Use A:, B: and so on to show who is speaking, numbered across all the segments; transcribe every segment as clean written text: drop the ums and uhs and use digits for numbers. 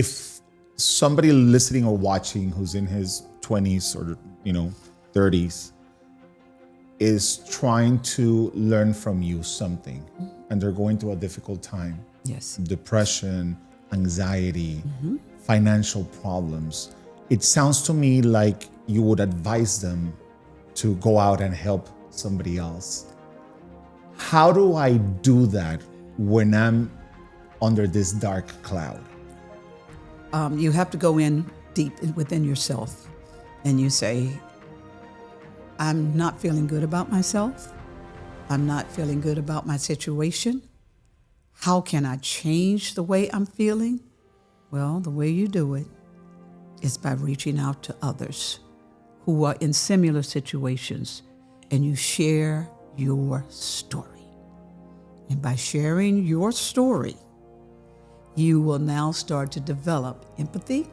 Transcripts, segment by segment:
A: if somebody listening or watching who's in his 20s or 30s is trying to learn from you something, and they're going through a difficult time,
B: Yes.
A: depression, anxiety, financial problems, it sounds to me like you would advise them to go out and help somebody else. How do I do that when I'm under this dark cloud?
B: You have to go in deep within yourself and you say, I'm not feeling good about myself. I'm not feeling good about my situation. How can I change the way I'm feeling? Well, the way you do it is by reaching out to others who are in similar situations, and you share your story. And by sharing your story, you will now start to develop empathy,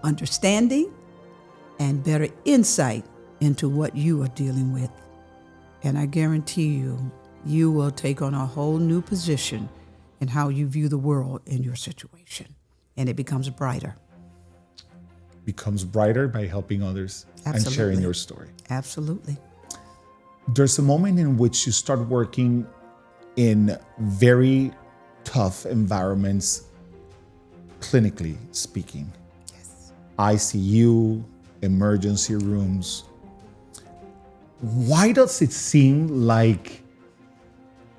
B: understanding, and better insight into what you are dealing with. And I guarantee you, you will take on a whole new position in how you view the world in your situation. And it becomes brighter.
A: Becomes brighter by helping others and sharing your story.
B: Absolutely.
A: There's a moment in which you start working in very tough environments, clinically speaking.
B: Yes.
A: ICU, emergency rooms. Why does it seem like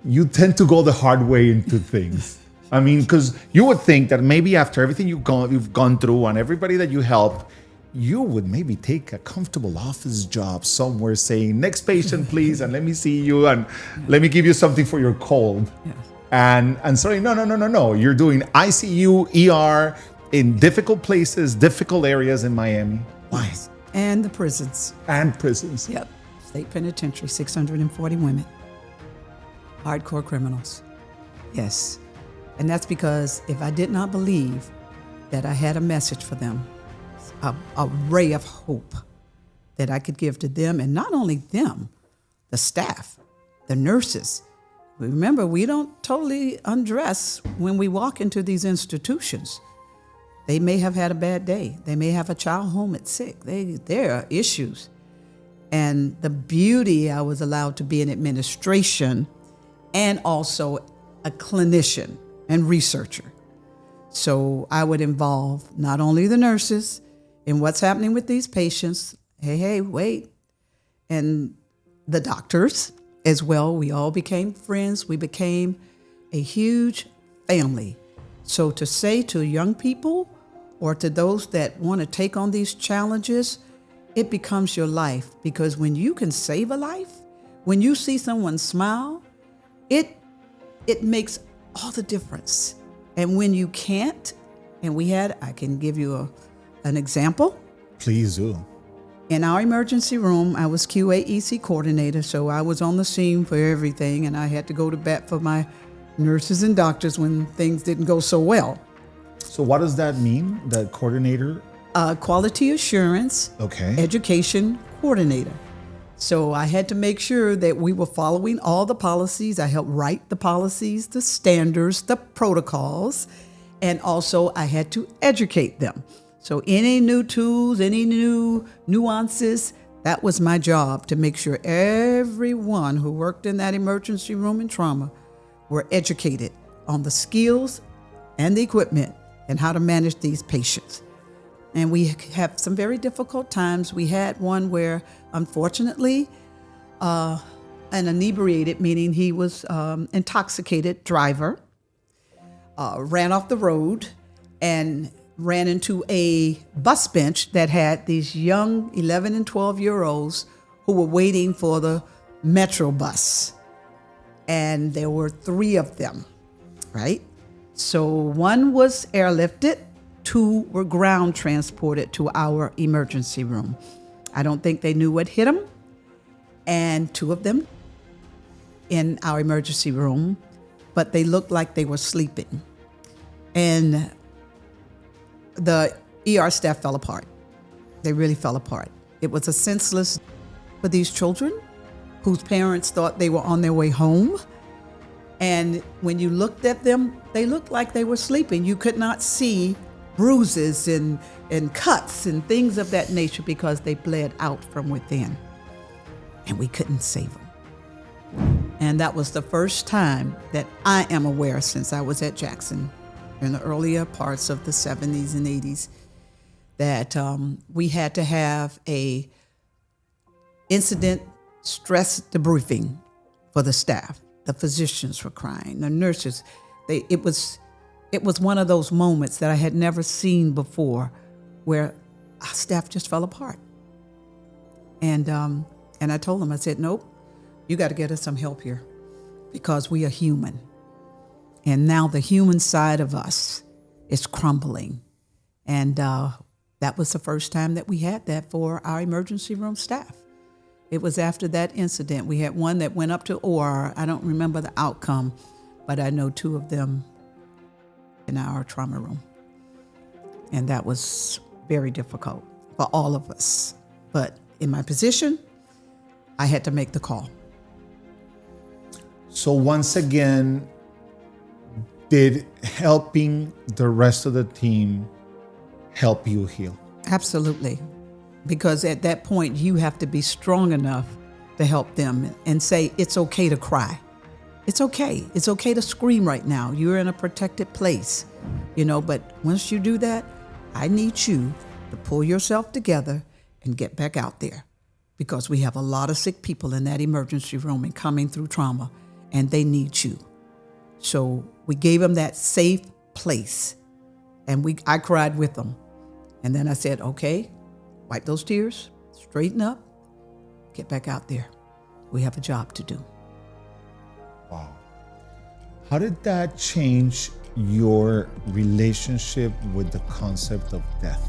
A: you tend to go the hard way into things? I mean, because you would think that maybe after everything you've gone through and everybody that you helped, you would maybe take a comfortable office job somewhere saying, next patient, please, and let me see you, and let me give you something for your cold.
B: Yes.
A: And sorry, no. You're doing ICU, ER, in difficult places, difficult areas in Miami. Why?
B: Yes. And the prisons.
A: And prisons.
B: Yep. State penitentiary, 640 women. Hardcore criminals. Yes. And that's because if I did not believe that I had a message for them, a ray of hope that I could give to them, and not only them, the staff, the nurses. Remember, we don't totally undress when we walk into these institutions. They may have had a bad day. They may have a child home at sick. There are issues. And the beauty, I was allowed to be an administration and also a clinician and researcher. So I would involve not only the nurses in what's happening with these patients, hey, wait, and the doctors as well. We all became friends. We became a huge family. So to say to young people or to those that want to take on these challenges, it becomes your life, because when you can save a life, when you see someone smile, it makes all the difference. And when you can't, and I can give you an example.
A: Please do.
B: In our emergency room, I was QA/EC coordinator, so I was on the scene for everything, and I had to go to bat for my nurses and doctors when things didn't go so well.
A: So what does that mean, the coordinator?
B: Quality assurance, education coordinator. So I had to make sure that we were following all the policies. I helped write the policies, the standards, the protocols, and also I had to educate them. So any new tools, any new nuances, that was my job, to make sure everyone who worked in that emergency room and trauma were educated on the skills and the equipment and how to manage these patients. And we have some very difficult times. We had one where, unfortunately, an inebriated, meaning he was intoxicated driver, ran off the road and ran into a bus bench that had these young 11 and 12-year-olds who were waiting for the Metro bus. And there were 3 of them, right? So one was airlifted, 2 were ground transported to our emergency room. I don't think they knew what hit them. And 2 of them in our emergency room, but they looked like they were sleeping. And the ER staff fell apart. They really fell apart. It was a senseless for these children whose parents thought they were on their way home. And when you looked at them, they looked like they were sleeping. You could not see bruises and cuts and things of that nature because they bled out from within. And we couldn't save them. And that was the first time that I am aware, since I was at Jackson in the earlier parts of the 70s and 80s, that we had to have a incident stress debriefing for the staff. The physicians were crying, the nurses. It was one of those moments that I had never seen before, where our staff just fell apart. And I told them, I said, nope, you got to get us some help here, because we are human. And now the human side of us is crumbling. And that was the first time that we had that for our emergency room staff. It was after that incident. We had one that went up to OR. I don't remember the outcome, but I know two of them in our trauma room. And that was very difficult for all of us. But in my position, I had to make the call.
A: So once again, did helping the rest of the team help you heal?
B: Absolutely. Because at that point, you have to be strong enough to help them and say, it's okay to cry. It's okay. It's okay to scream right now. You're in a protected place, but once you do that, I need you to pull yourself together and get back out there, because we have a lot of sick people in that emergency room and coming through trauma, and they need you. So we gave them that safe place, and I cried with them. And then I said, okay, wipe those tears, straighten up, get back out there. We have a job to do.
A: Wow. How did that change your relationship with the concept of death?